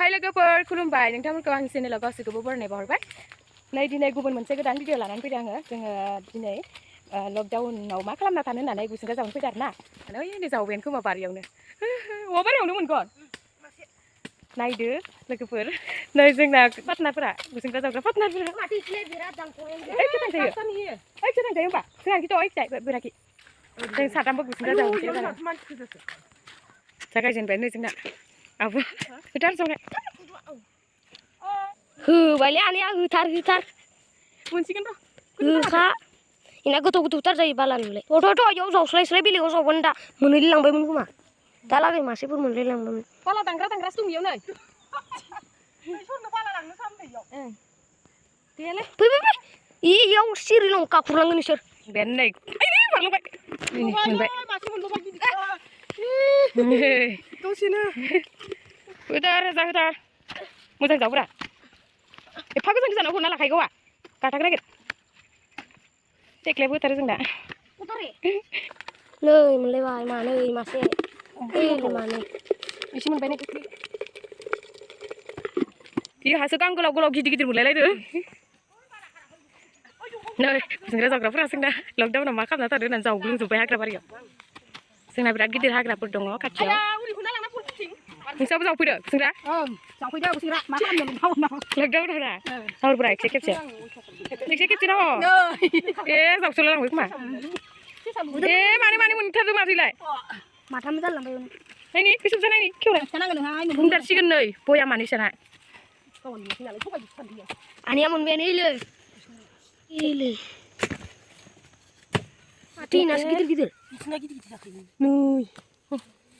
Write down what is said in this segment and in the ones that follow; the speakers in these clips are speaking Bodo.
हाय लोगोफोर खुलुमबाय नोंथांमोनखौ आंनि चेनेलाव गासैखौबो बरायनाय बावहरबाय नै दिनै गुबुन मोनसे गोदान भिडिअ लानानै फैदों आङो जोङो दिनै लकडाउनाव मा खालामना थानो होननानै गुसेंग्रा जावनो फैदों आरोना ओइ जावबायानो खोमा बारियावनो अ बारियावनो मोनगोन नायदो लोगोफोर नै जोंना पार्टनारफोरा गुसेंग्रा जावग्रा पार्टनारफोरा ओइ थांजायो होमबा जोंहा खिथ' ओइ फिथाइ बोराखि जों साथामबो गुसेंग्रा जावनोसै जागायजेनबाय नै जोंना आबो होथार जावनाय होबायलै आनैया होथार मोनसिगोन र' होखा इना गोथौ गोथौथार जायो बालानुलाय थ' इयाव जावस्लायस्लाय बेलेगाव जावबानो दा मोनहैलांबायमोन खोमा दा लागै मासेफोर मोनलायलांबायमोन बाला दांग्रासो दं इयाव नै सोरनो बाला लांनो सानदों इयाव देलाय फै इयाव सिरि लंका खुरलांगोन इसोर बेन नै बारलांबाय मोनबाय मासे मोनबाय गिदिर दसेनो होथार मोजां जावब्रा एफा गोजानाव हरना लाखायगौआ गाथाक नागिर देग्लायबो होथारो जोंना नै मोनलायबाय मानै मासे मानै एसे मोनबाय नै इहासो गां गोलाव गिदिर मोनलायलायदो नै गुसेंग्रा जावग्राफोरा जोंना लकडाउनाव मा खालामना थादों होननानै जावग्लुंजोब्बाय हाग्रा बारियाव जोंना बिराद गिदिर हाग्राफोर दङ खाथियाव नोंसाबो जावफैदो गुसेंग्रा जावफैदो गुसेंग्रा मा खालामदों लकडाउनाव ना हरब्रा खेबसे न ए जावसोला लांबाय खोमा ए माने मोनथारदों माथोलाय माथाम जालांबाय नायनि बेसे बुरजा नायनि खेवलाय बुंदारसिगोन नै बया मानैसोना आनैया मोनबायानो इलै माथो इनासो गिदिर नै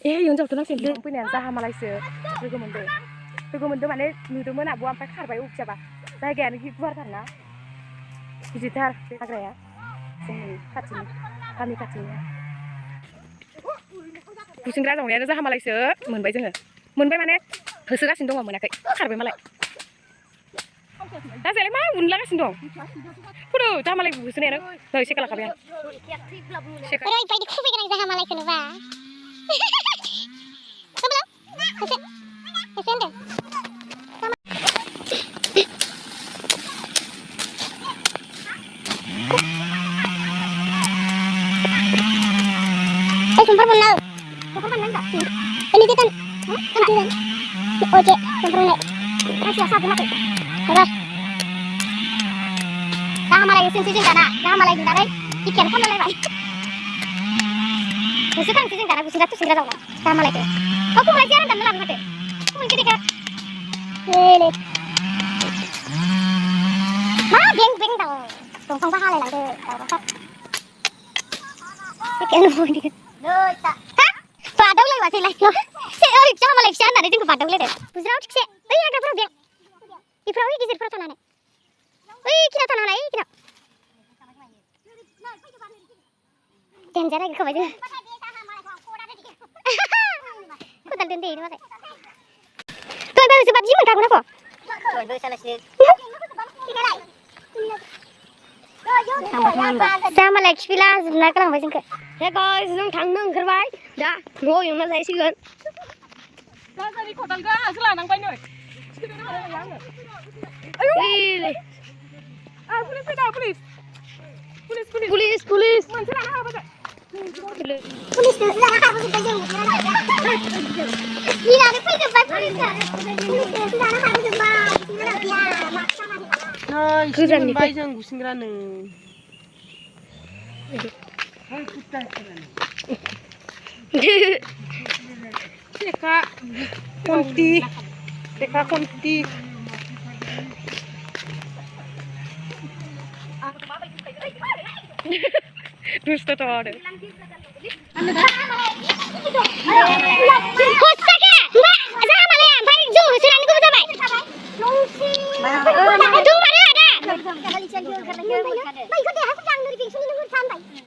ए इयावनो जावथ'नांसिगोन फैनाया जाहामालायसो लोगो मोनदों माने नुदोंमोन आब'आ ओमफ्राय खारबाय उखियाबा जायगायानो गुवारथारना गिदिरथार बे हाग्राया जोंनि गामि खाथिनि गुसेंग्रा जावनायानो जाहामालायसो मोनबाय जोङो मोनबाय माने होसोगासिनो दङ मोनाखै खारबाय मालाय दा जालाय मा उनलागासिनो दं फुदो जाहामालाय होसोनायानो नै सेका लाखाबाय आं ओरैबायदि खुबै गोनां जाहामालायखौ नुबा sumpah benar. Ini dia kan, oke, sumpah benar. Masih satu lagi. Terus, jahamalai sini sana, jahamalai di sana. Ikan pun lewat. Sekarang sini sana, gusingra tu singra tahu jahamalai tu. Aku mulai jalan dan lalu mati. Mungkin dia, ini. Beng tahu. Tunggu pahala lagi. Ikan mau dia. Padahal lagi masih lagi. Oi, jangan malah ikan ada di tempat padahal deh. Buzrau cik se. Oi, ada perahu dia. Di perahu ini gizir perahu tanah. Oi, kita tanah lagi kita. Danger lagi kau aja. Kau dah dendam ini macam. Kau baru sebab jimat aku nak. Kau baru salah sih. Sama lagi pilas nak orang macam ke. Hey guys, जों थांनो ओंखारबाय दा न'आव एवना जाहैसिगोन गाजारि खदालखौ आंहासो लानांबाय नै ओइलै पुलिस फैदा पुलिस मोनसे लाना हाबाय Pulis tu sudah nak habis kerja. Ni ada pergi buat pulis tu. Pulis tu sudah nak habis buat. Mana dia? Maksa mana? गोजान निफ्राय जों गुसेंग्रानो सेका खन्थि दुष्ट तो आरो Hwswbai.